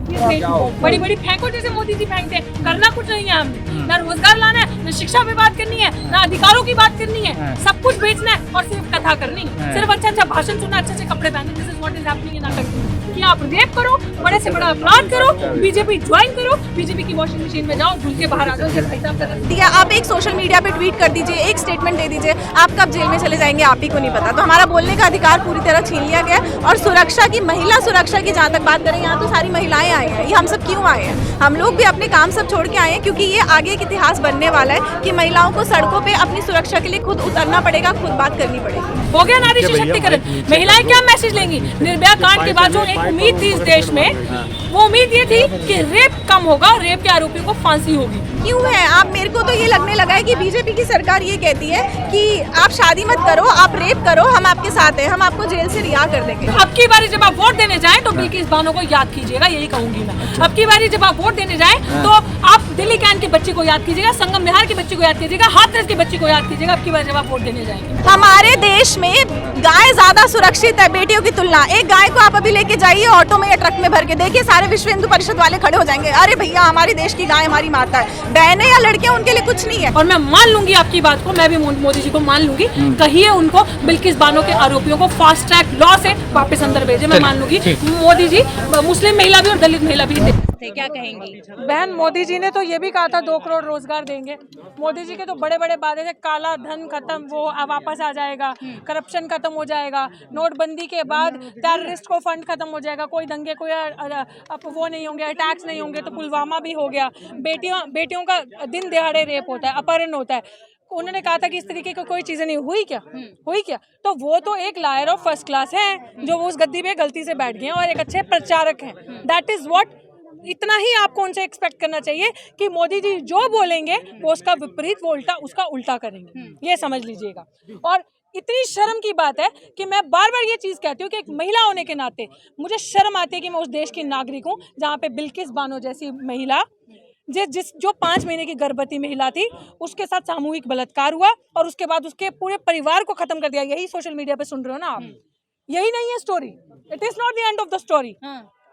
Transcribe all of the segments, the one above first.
इस देश में। बड़ी बड़ी फेंको जैसे मोदी जी फेंकते हैं, करना कुछ नहीं है हमने, ना रोजगार लाना है, ना शिक्षा पे बात करनी है, ना अधिकारों की बात करनी है, सब कुछ बेचना है और सिर्फ कथा करनी है, सिर्फ अच्छा अच्छा भाषण सुनना, अच्छे अच्छे कपड़े पहनने। This is what is happening in our country कि आप रेप करो, बड़े से बड़ा अपराध करो, बीजेपी ज्वाइन करो, बीजेपी की वॉशिंग मशीन में जाओ, धुल के बाहर आ जाओ। भाई साहब आप एक सोशल मीडिया पे ट्वीट कर दीजिए, एक स्टेटमेंट दे दीजिए, आप कब जेल में चले जाएंगे आप ही को नहीं पता। तो हमारा बोलने का अधिकार पूरी तरह छीन लिया गया। और सुरक्षा की, महिला सुरक्षा की जहाँ तक बात करें, यहाँ तो सारी महिलाएं आई हैं। ये हम सब क्यों आए हैं? हम लोग भी अपने काम सब छोड़ के आए हैं क्योंकि ये आगे एक इतिहास बनने वाला है कि महिलाओं को सड़कों पे अपनी सुरक्षा के लिए खुद उतरना पड़ेगा, खुद बात करनी पड़ेगी। हो गया नारी सशक्तिकरण। महिलाएं क्या मैसेज लेंगी? निर्भया कांड के बाद जो एक उम्मीद थी इस देश में, वो उम्मीद ये थी कि रेप कम होगा, रेप के आरोपियों को फांसी होगी। क्यों है आप, मेरे को तो ये लगने लगा है कि बीजेपी की सरकार ये कहती है कि आप शादी मत करो, आप रेप करो, हम आपके साथ हैं, हम आपको जेल से रिहा कर देंगे। अब की बारी जब आप वोट देने जाएं तो बिल्किस बानो को याद कीजिएगा, यही कहूंगी मैं। अब की बारी जब आप वोट देने जाएं तो आप दिल्ली कैंट की बच्ची को याद कीजिएगा, संगम बिहार की बच्ची को याद कीजिएगा, हाथरस की बच्ची को याद कीजिएगा। अब की बार जब आप वोट देने जाएंगे, हमारे देश में गाय ज्यादा सुरक्षित है बेटियों की तुलना। एक गाय को आप अभी लेके जाइए ऑटो में या ट्रक में भर के, देखिए सारे विश्व हिंदू परिषद वाले खड़े हो जाएंगे, अरे भैया हमारे देश की गाय हमारी माता है। बहनें या लड़कियां उनके लिए कुछ नहीं है। और मैं मान लूंगी आपकी बात को, मैं भी मोदी जी को मान लूंगी। कहिए उनको बिल्किस बानो के आरोपियों को फास्ट ट्रैक लॉ से वापस अंदर भेजे, मैं मान लूंगी। मोदी जी मुस्लिम महिला भी और दलित महिला भी थे। क्या कहेंगी बहन? मोदी जी ने तो ये भी कहा था 2 करोड़ रोजगार देंगे। मोदी जी के तो बड़े बड़े वादे थे, काला धन खत्म, वो वापस आ जाएगा, करप्शन खत्म हो जाएगा, नोटबंदी के बाद टेररिस्ट को फंड खत्म हो जाएगा, कोई दंगे, कोई वो नहीं होंगे, अटैक्स नहीं होंगे। तो पुलवामा भी हो गया, बेटियों का दिन दिहाड़े रेप होता है, अपहरण होता है। उन्होंने कहा था कि इस तरीके की कोई चीजें नहीं हुई क्या? हुई क्या? तो वो तो एक लायर ऑफ फर्स्ट क्लास है जो वो उस गद्दी पे गलती से बैठ गए और एक अच्छे प्रचारक हैं। दैट इज व्हाट, इतना ही आपको उनसे एक्सपेक्ट करना चाहिए कि मोदी जी जो बोलेंगे वो उसका विपरीत, वो उसका उल्टा करेंगे, ये समझ लीजिएगा। और इतनी शर्म की बात है कि मैं बार बार ये चीज़ कहती हूँ कि एक महिला होने के नाते मुझे शर्म आती है कि मैं उस देश की नागरिक हूँ जहाँ पे बिल्किस बानो जैसी महिला, जो 5 महीने की गर्भवती महिला थी, उसके साथ सामूहिक बलात्कार हुआ और उसके बाद उसके पूरे परिवार को खत्म कर दिया। यही सोशल मीडिया पे सुन रहे हो ना आप? यही नहीं है story. It is not the end of the story.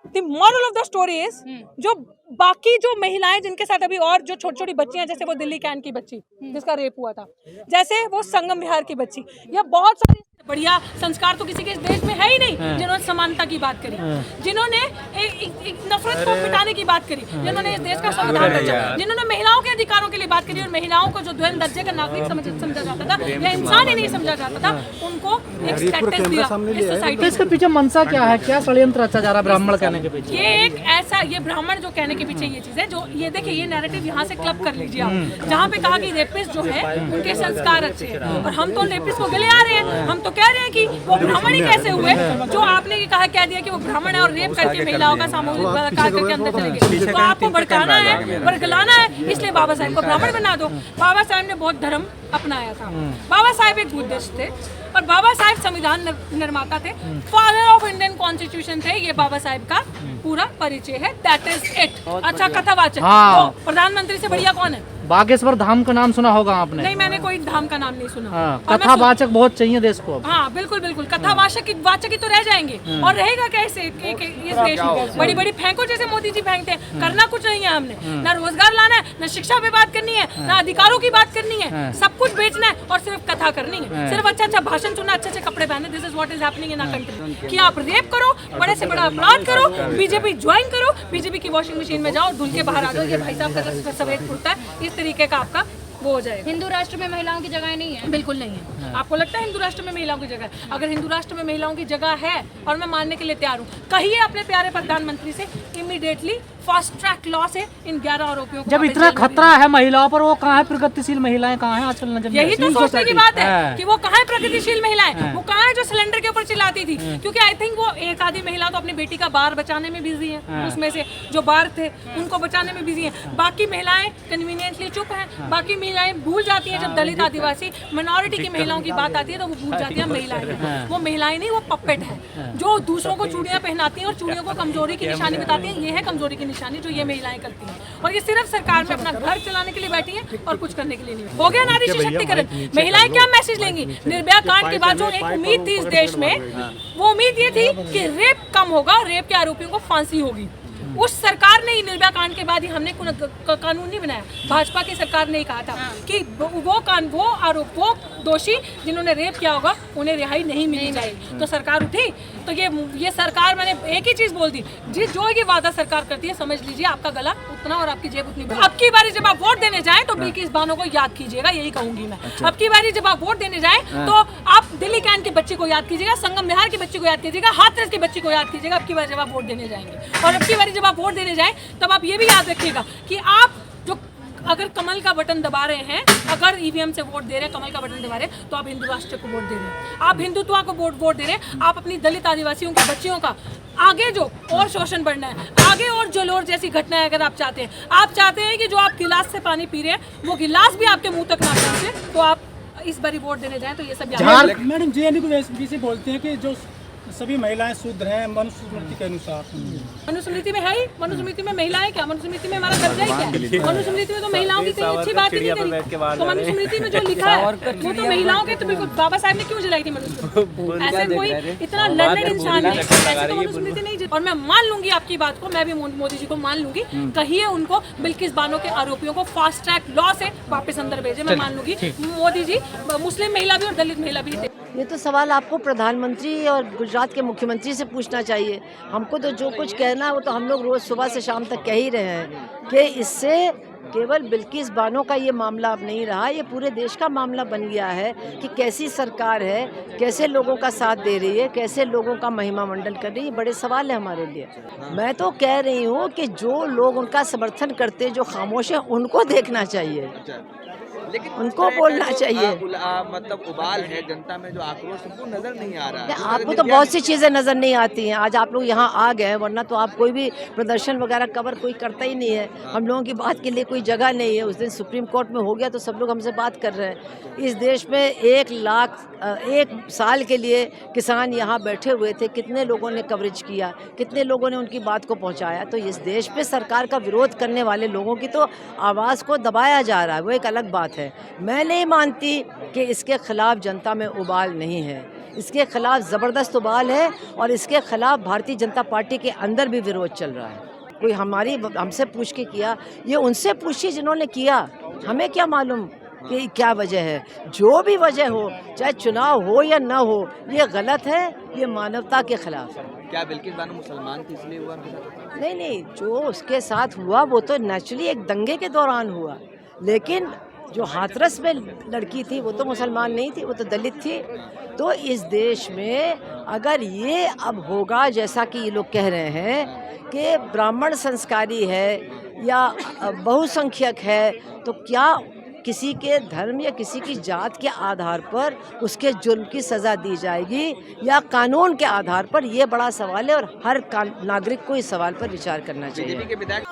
The moral of the story is, जो बाकी जो महिलाएं जिनके साथ अभी और जो छोटी छोटी बच्चियां, जैसे वो दिल्ली कैंट की बच्ची जिसका रेप हुआ था, जैसे वो संगम बिहार की बच्ची, या बहुत सारी बढ़िया संस्कार तो किसी के इस देश में है ही नहीं जिन्होंने समानता की बात करी, जिन्होंने एक नफरत को मिटाने की बात करी, जिन्होंने इस देश का संविधान रचा, जिन्होंने महिलाओं के अधिकारों के लिए बात करी और महिलाओं को जो द्वैध दर्जे का नागरिक समझा जाता था या इंसान ही नहीं समझा जाता था, उनको एक स्टेटस दिया इस सोसाइटी। इसके पीछे मंशा क्या है? क्या षड्यंत्र रचा जा रहा है ब्राह्मण कहने के पीछे? ये एक ऐसा, ये ब्राह्मण जो कहने के पीछे ये चीज है, जो ये देखिए, ये नैरेटिव यहाँ से क्लब कर लीजिए आप, जहाँ पे कहा कि रेपिस्ट जो है उनके संस्कार अच्छे हैं, और हम तो रेपिस्ट को गले आ रहे हैं। हम तो कह रहे हैं कि वो ब्राह्मण ही कैसे हुए, जो आपने ये कह दिया कि वो ब्राह्मण है और रेप करके महिलाओं का सामूहिक बलात्कार करके अंदर चले गए। तो आपको भड़काना है, बरगलाना है, इसलिए बाबा साहब को ब्राह्मण बना दो। बाबा साहब ने बहुत धर्म अपनाया था। बाबा साहब एक बुद्धिस्ट थे और बाबा साहब संविधान निर्माता थे, फादर ऑफ इंडियन कॉन्स्टिट्यूशन थे। ये बाबा साहब का पूरा परिचय है, दैट इज इट। अच्छा, कथावाचक प्रधानमंत्री से बढ़िया कौन है? बागेश्वर धाम का नाम सुना होगा आपने? नहीं, मैंने कोई धाम का नाम नहीं सुना। कथावाचक बहुत चाहिए देश को। हाँ बिल्कुल बिल्कुल, कथावाचक ही तो रह जाएंगे और रहेगा कैसे इस देश में? बड़ी बड़ी फेंको जैसे मोदी जी फेंकते हैं, करना कुछ नहीं है हमने, ना रोजगार लाना है, ना शिक्षा पे बात करनी है, ना अधिकारों की बात करनी है, सब कुछ बेचना है और सिर्फ कथा करनी है, सिर्फ अच्छा अच्छा भाषण सुनना, अच्छे अच्छे कपड़े पहने। This is what is happening in our country कि आप रेप करो, बड़े से बड़ा अपराध करो, बीजेपी ज्वाइन करो, बीजेपी की वॉशिंग मशीन में जाओ, धुल के बाहर आ जाओ। ये भाई साहब का सफेद कुर्ता है, इस तरीके का आपका वो हो जाएगा। हिंदू राष्ट्र में महिलाओं की जगह नहीं है? बिल्कुल नहीं है। आपको लगता है हिंदू राष्ट्र में महिलाओं की जगह? अगर हिंदू राष्ट्र में महिलाओं की जगह है, और मैं मानने के लिए तैयार हूँ, कहिए अपने प्यारे प्रधानमंत्री से इमीडिएटली फास्ट ट्रैक लॉ से इन 11 आरोपियों को। जब इतना खतरा है महिलाओं पर, वो कहाँ है? प्रगतिशील महिलाएं कहाँ हैं आजकल? नजर यही तो सोचने की बात है कि वो कहाँ है प्रगतिशील महिलाएं? वो कहाँ है जो सिलेंडर के ऊपर चिल्लाती थी? क्योंकि आई थिंक वो एक आधी महिला तो अपनी बेटी का बार बचाने में बिजी है, उसमें से जो बार थे उनको बचाने में बिजी है। बाकी महिलाएं कन्वीनियंटली चुप हैं। बाकी महिलाएं भूल जाती हैं, जब दलित आदिवासी माइनॉरिटी की महिलाओं की बात आती है तो वो भूल जाती है महिलाएं। वो महिलाएं नहीं, वो पपेट है जो दूसरों को चूड़ियां पहनाती हैं और चूड़ियों को कमजोरी की निशानी बताती हैं। ये है कमजोरी की निशानी जो ये महिलाएं करती हैं, और ये सिर्फ सरकार में अपना घर चलाने के लिए बैठी हैं और कुछ करने के लिए नहीं। हो गया नारी सशक्तिकरण। महिलाएं क्या मैसेज लेंगी? निर्भया कांड के बाद जो एक उम्मीद थी इस देश में, वो उम्मीद ये थी कि रेप कम होगा, रेप के आरोपियों को फांसी होगी। उस सरकार ने ही निर्भया कांड के बाद ही हमने कानून नहीं बनाया, भाजपा की सरकार ने ही कहा था कि वो दोषी जिन्होंने रेप किया होगा उन्हें रिहाई नहीं मिलनी चाहिए। तो सरकार उठी, तो ये सरकार, मैंने एक ही चीज बोल दी, जो ये वादा सरकार करती है समझ लीजिए आपका गला उतना और आपकी जेब उतनी। अब की बारी जब आप वोट देने जाएं तो बिल्किस बानो को याद कीजिएगा, यही कहूंगी मैं। अब की बारी जब आप वोट देने जाएं तो आप दिल्ली कैंट के बच्चे को याद कीजिएगा, संगम विहार के बच्चे को याद कीजिएगा, हाथरस के बच्चे को याद कीजिएगा अब की बार जब आप वोट देने जाएंगे। और अब की बारी जब आप वोट देने जाएं तब आप ये भी याद रखिएगा कि आप जो अगर कमल का बटन दबा रहे हैं, अगर ईवीएम से वोट दे रहे हैं, कमल का बटन दबा रहे हैं, तो आप हिंदू राष्ट्र को वोट दे रहे हैं, आप हिंदुत्व को वोट दे रहे हैं, आप अपनी दलित आदिवासियों के बच्चियों का आगे जो और शोषण बढ़ना है, आगे और जलोर जैसी घटनाएं अगर आप चाहते हैं, आप चाहते हैं कि जो आप गिलास से पानी पी रहे हैं वो गिलास भी आपके मुंह तक ना पहुंचे, तो आप इस बारी वोट देने जाएं तो ये सब याद। मैडम जेएनयू को वैसे बोलते हैं कि जो सभी महिलाएं शूद्र हैं मनुस्मृति के अनुसार। मनुस्मृति में है ही, मनुस्मृति में महिलाएं क्या, मनुस्मृति में हमारा दर्जा ही क्या, मनुस्मृति में तो महिलाओं की कोई अच्छी बात ही नहीं करी। तो मनुस्मृति में जो लिखा है वो तो महिलाओं के, तो बिल्कुल बाबा साहब ने क्यों जलाई थी मनुस्मृति? ऐसे कोई इतना लर्नेड इंसान नहीं, ऐसे तो मनुस्मृति नहीं। और मैं मान लूंगी आपकी बात को, मैं भी मोदी जी को मान लूंगी, कहिए उनको बिल्किस बानो के आरोपियों को फास्ट ट्रैक लॉ से वापस अंदर भेजे, मैं मान लूंगी। मोदी जी मुस्लिम महिला भी और दलित महिला भी थे। ये तो सवाल आपको प्रधानमंत्री और गुजरात के मुख्यमंत्री से पूछना चाहिए। हमको तो जो कुछ कहना है वो तो हम लोग रोज़ सुबह से शाम तक कह ही रहे हैं कि इससे केवल बिल्किस बानो का ये मामला अब नहीं रहा, ये पूरे देश का मामला बन गया है कि कैसी सरकार है, कैसे लोगों का साथ दे रही है, कैसे लोगों का महिमा मंडन कर रही है। बड़े सवाल है हमारे लिए। मैं तो कह रही हूँ कि जो लोग उनका समर्थन करते, जो खामोश हैं, उनको देखना चाहिए, लेकिन उनको बोलना चाहिए। मतलब उबाल है जनता में, जो आक्रोश हमको नजर नहीं आ रहा है। आपको तो बहुत सी चीज़ें नज़र नहीं आती हैं। आज आप लोग यहाँ आ गए, वरना तो आप कोई भी प्रदर्शन वगैरह कवर कोई करता ही नहीं है। हम लोगों की बात के लिए कोई जगह नहीं है। उस दिन सुप्रीम कोर्ट में हो गया तो सब लोग हमसे बात कर रहे हैं। इस देश में 1 साल के लिए किसान यहाँ बैठे हुए थे, कितने लोगों ने कवरेज किया, कितने लोगों ने उनकी बात को पहुँचाया। तो इस देश पे सरकार का विरोध करने वाले लोगों की तो आवाज़ को दबाया जा रहा है, वो एक अलग बात है। मैं नहीं मानती कि इसके खिलाफ जनता में उबाल नहीं है। इसके खिलाफ ज़बरदस्त उबाल है और इसके खिलाफ भारतीय जनता पार्टी के अंदर भी विरोध चल रहा है। कोई हमसे पूछ के किया, ये उनसे पूछिए जिन्होंने किया। हमें क्या मालूम कि क्या वजह है। जो भी वजह हो, चाहे चुनाव हो या ना हो, ये गलत है, ये मानवता के खिलाफ है। क्या बिल्किस बानो मुसलमान थी इसलिए हुआ? नहीं, जो उसके साथ हुआ वो तो नेचुरली एक दंगे के दौरान हुआ, लेकिन जो हाथरस में लड़की थी वो तो मुसलमान नहीं थी, वो तो दलित थी। तो इस देश में अगर ये अब होगा जैसा कि ये लोग कह रहे हैं कि ब्राह्मण संस्कारी है या बहुसंख्यक है, तो क्या किसी के धर्म या किसी की जात के आधार पर उसके जुर्म की सज़ा दी जाएगी या कानून के आधार पर? ये बड़ा सवाल है और हर नागरिक को इस सवाल पर विचार करना चाहिए।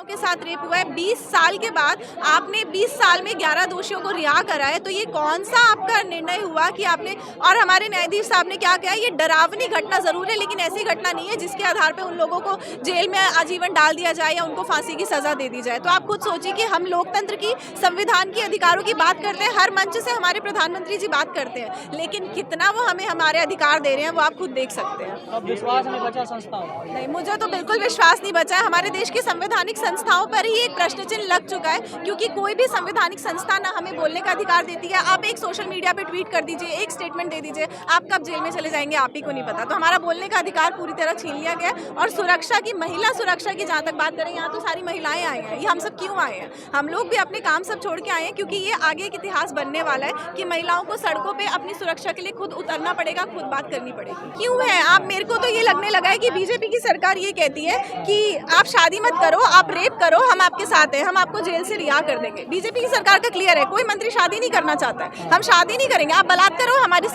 के साथ रेप हुआ है 20 साल के बाद, आपने 20 साल में 11 दोषियों को रिहा करा है, तो ये कौन सा आपका निर्णय हुआ कि आपने, और हमारे न्यायाधीश साहब ने क्या किया? ये डरावनी घटना ज़रूर है, लेकिन ऐसी घटना नहीं है जिसके आधार पर उन लोगों को जेल में आजीवन डाल दिया जाए या उनको फांसी की सज़ा दे दी जाए। तो आप खुद सोचिए कि हम लोकतंत्र की, संविधान की अधिकारों की बात करते हैं, हर मंच से हमारे प्रधानमंत्री जी बात करते हैं, लेकिन कितना वो हमें हमारे अधिकार दे रहे हैं वो आप खुद देख सकते हैं। अब विश्वास नहीं बचा संस्थाओं? नहीं, मुझे तो बिल्कुल विश्वास नहीं बचा है। हमारे देश की संवैधानिक संस्थाओं पर ही एक प्रश्न चिन्ह लग चुका है, क्योंकि कोई भी संवैधानिक संस्था ना हमें बोलने का अधिकार देती है। आप एक सोशल मीडिया पे ट्वीट कर दीजिए, एक स्टेटमेंट दे दीजिए, आप कब जेल में चले जाएंगे आप ही को नहीं पता। तो हमारा बोलने का अधिकार पूरी तरह छीन लिया गया। और सुरक्षा की, महिला सुरक्षा की जहाँ तक बात करें, यहाँ तो सारी महिलाएं आई हैं। ये हम सब क्यों आए हैं? हम लोग भी अपने काम सब छोड़ के आए हैं, क्योंकि ये आगे एक इतिहास बनने वाला है कि महिलाओं को सड़कों पे अपनी सुरक्षा के लिए खुद उतरना पड़ेगा, खुद बात करनी पड़ेगी। क्यों है आप, मेरे को तो ये लगने लगा है कि बीजेपी की सरकार ये कहती है कि आप शादी मत करो, आप रेप करो, हम आपके साथ हैं, हम आपको जेल से रिहा कर देंगे। बीजेपी की सरकार का क्लियर है, कोई मंत्री शादी नहीं करना चाहता है, हम शादी नहीं करेंगे, आप बलात्कार करो, हमारी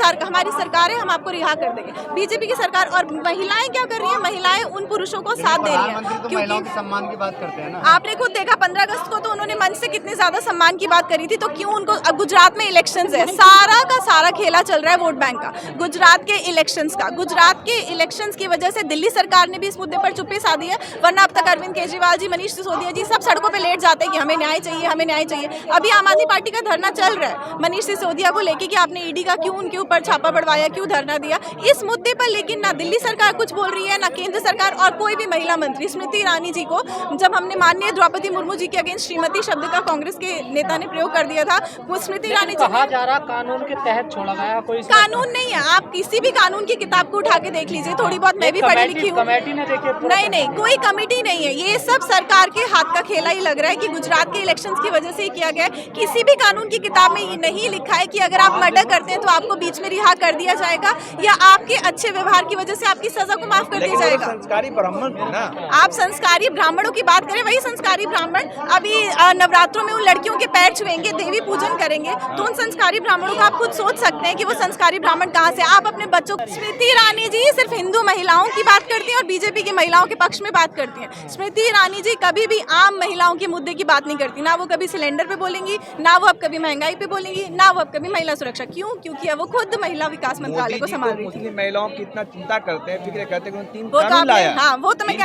सरकार है, हम आपको रिहा कर देंगे। बीजेपी की सरकार। और महिलाएं क्या कर रही है? महिलाएं उन पुरुषों को साथ दे रही है, क्योंकि सम्मान की बात करते हैं ना। आपने खुद देखा 15 अगस्त को तो उन्होंने मंच से कितने ज्यादा सम्मान की बात करी थी। तो तो क्यों उनको, अब गुजरात में इलेक्शंस है, सारा का सारा खेला चल रहा है वोट बैंक का, गुजरात के इलेक्शंस का। गुजरात के इलेक्शंस की वजह से दिल्ली सरकार ने भी इस मुद्दे पर चुप्पी साधी है, वरना अब तक अरविंद केजरीवाल जी, मनीष सिसोदिया जी सब सड़कों पे लेट जाते हैं कि हमें न्याय चाहिए, हमें न्याय चाहिए। अभी आम आदमी पार्टी का धरना चल रहा है मनीष सिसोदिया को लेके कि आपने ईडी का क्यों उनके ऊपर छापा पड़वाया, क्यों धरना दिया इस मुद्दे पर। लेकिन ना दिल्ली सरकार कुछ बोल रही है, ना केंद्र सरकार, और कोई भी महिला मंत्री स्मृति ईरानी जी को, जब हमने माननीय द्रौपदी मुर्मू जी के अगेंस्ट श्रीमती शब्द का कांग्रेस के नेता ने प्रयोग कर दिया था, वो स्मृति ईरानी जी कहा जा रहा कानून के तहत छोड़ा गया, कोई कानून नहीं है। आप किसी भी कानून की किताब को उठा के देख लीजिए, थोड़ी बहुत मैं भी पढ़ी लिखी हूँ। कमेटी ने देखे नहीं, कोई कमेटी नहीं है, ये सब सरकार के हाथ का खेला ही लग रहा है कि गुजरात के इलेक्शंस की वजह से ही किया गया है। किसी भी कानून की किताब में ये नहीं लिखा है कि अगर आप मर्डर करते हैं तो आपको बीच में रिहा कर दिया जाएगा या आपके अच्छे व्यवहार की वजह से आपकी सजा को माफ कर दिया जाएगा। संस्कारी ब्राह्मण थे ना, आप संस्कारी ब्राह्मणों की बात करें, वही संस्कारी ब्राह्मण अभी नवरात्रों में उन लड़कियों के पैर छुएंगे, देवी पूजन करेंगे, तो उन संस्कारी ब्राह्मणों को आप खुद सोच सकते हैं कि वो संस्कारी ब्राह्मण कहाँ से। आप अपने बच्चों, स्मृति ईरानी जी सिर्फ हिंदू महिलाओं की बात करती हैं और बीजेपी की महिलाओं के पक्ष में बात करती हैं। स्मृति ईरानी जी कभी भी आम महिलाओं के मुद्दे की बात नहीं करती, ना वो कभी सिलेंडर पे बोलेंगी, ना वो अब कभी महंगाई पे बोलेंगी, ना वो अब कभी महिला सुरक्षा। क्यों? क्योंकि वो खुद महिला विकास मंत्रालय को संभाल रही थी। मुस्लिम महिलाओं की इतना चिंता करते हैं, फिक्र करते हैं कि 3 वो तो कानून लाया। हाँ, वो तो मैं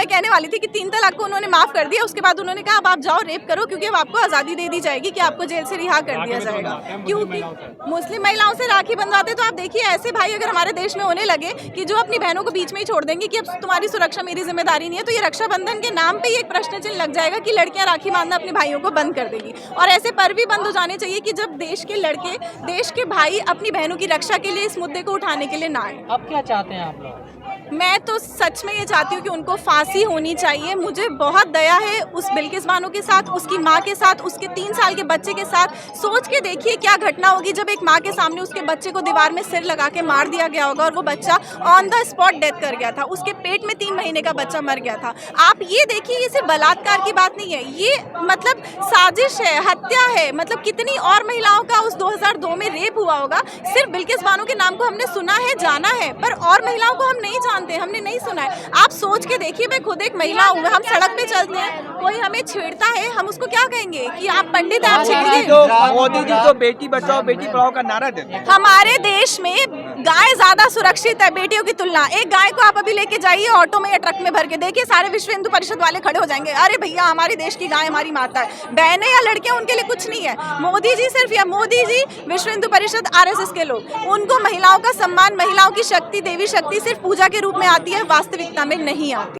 कहने वाली थी कि 3 तलाक को उन्होंने माफ कर दिया। उसके बाद उन्होंने कहा अब आप जाओ रेप करो, क्योंकि अब आपको आजादी दे दी जाएगी कि आपको जेल से रिहा कर दिया जाएगा। क्योंकि मुस्लिम महिलाओं से राखी बंधवाते, तो आप देखिए ऐसे भाई अगर हमारे देश में होने लगे कि जो अपनी बहनों को बीच में ही छोड़ देंगे कि अब तुम्हारी सुरक्षा मेरी जिम्मेदारी नहीं है, तो ये रक्षाबंधन के नाम पे ही एक प्रश्न चिन्ह लग जाएगा कि लड़कियां राखी बांधना अपने भाइयों को बंद कर देगी। और ऐसे पर्व भी बंद हो जाने चाहिए कि जब देश के लड़के, देश के भाई अपनी बहनों की रक्षा के लिए इस मुद्दे को उठाने के लिए ना आए। अब क्या चाहते हैं आप लोग? मैं तो सच में ये चाहती हूँ कि उनको फांसी होनी चाहिए। मुझे बहुत दया है उस बिल्किस बानो के साथ, उसकी माँ के साथ, उसके 3 साल के बच्चे के साथ। सोच के देखिए क्या घटना होगी जब एक माँ के सामने उसके बच्चे को दीवार में सिर लगा के मार दिया गया होगा और वो बच्चा ऑन द स्पॉट डेथ कर गया था। उसके पेट में 3 महीने का बच्चा मर गया था। आप ये देखिए, ये सिर्फ बलात्कार की बात नहीं है, ये मतलब साजिश है, हत्या है। मतलब कितनी और महिलाओं का उस 2002 में रेप हुआ होगा। सिर्फ बिल्किस बानो के नाम को हमने सुना है, जाना है, पर और महिलाओं को हम नहीं जानते, हमने नहीं सुना है। आप सोच के देखिए, मैं खुद एक महिला हूँ, हम सड़क पे चलते हैं, कोई हमें छेड़ता है, हम उसको क्या कहेंगे कि आप पंडित हैं, आप छेड़िए। मोदी जी तो बेटी बचाओ बेटी पढ़ाओ का नारा देते हैं। हमारे देश में गाय ज्यादा सुरक्षित है बेटियों की तुलना। एक गाय को आप अभी लेके जाइए ऑटो में या ट्रक में भर के, देखिए सारे विश्व हिंदू परिषद वाले खड़े हो जाएंगे, अरे भैया हमारे देश की गाय हमारी माता है। बहनें या लड़कियां उनके लिए कुछ नहीं है। मोदी जी सिर्फ, या मोदी जी, विश्व हिंदू परिषद, RSS के लोग, उनको महिलाओं का सम्मान, महिलाओं की शक्ति, देवी शक्ति सिर्फ पूजा के रूप में आती है, वास्तविकता में नहीं आती।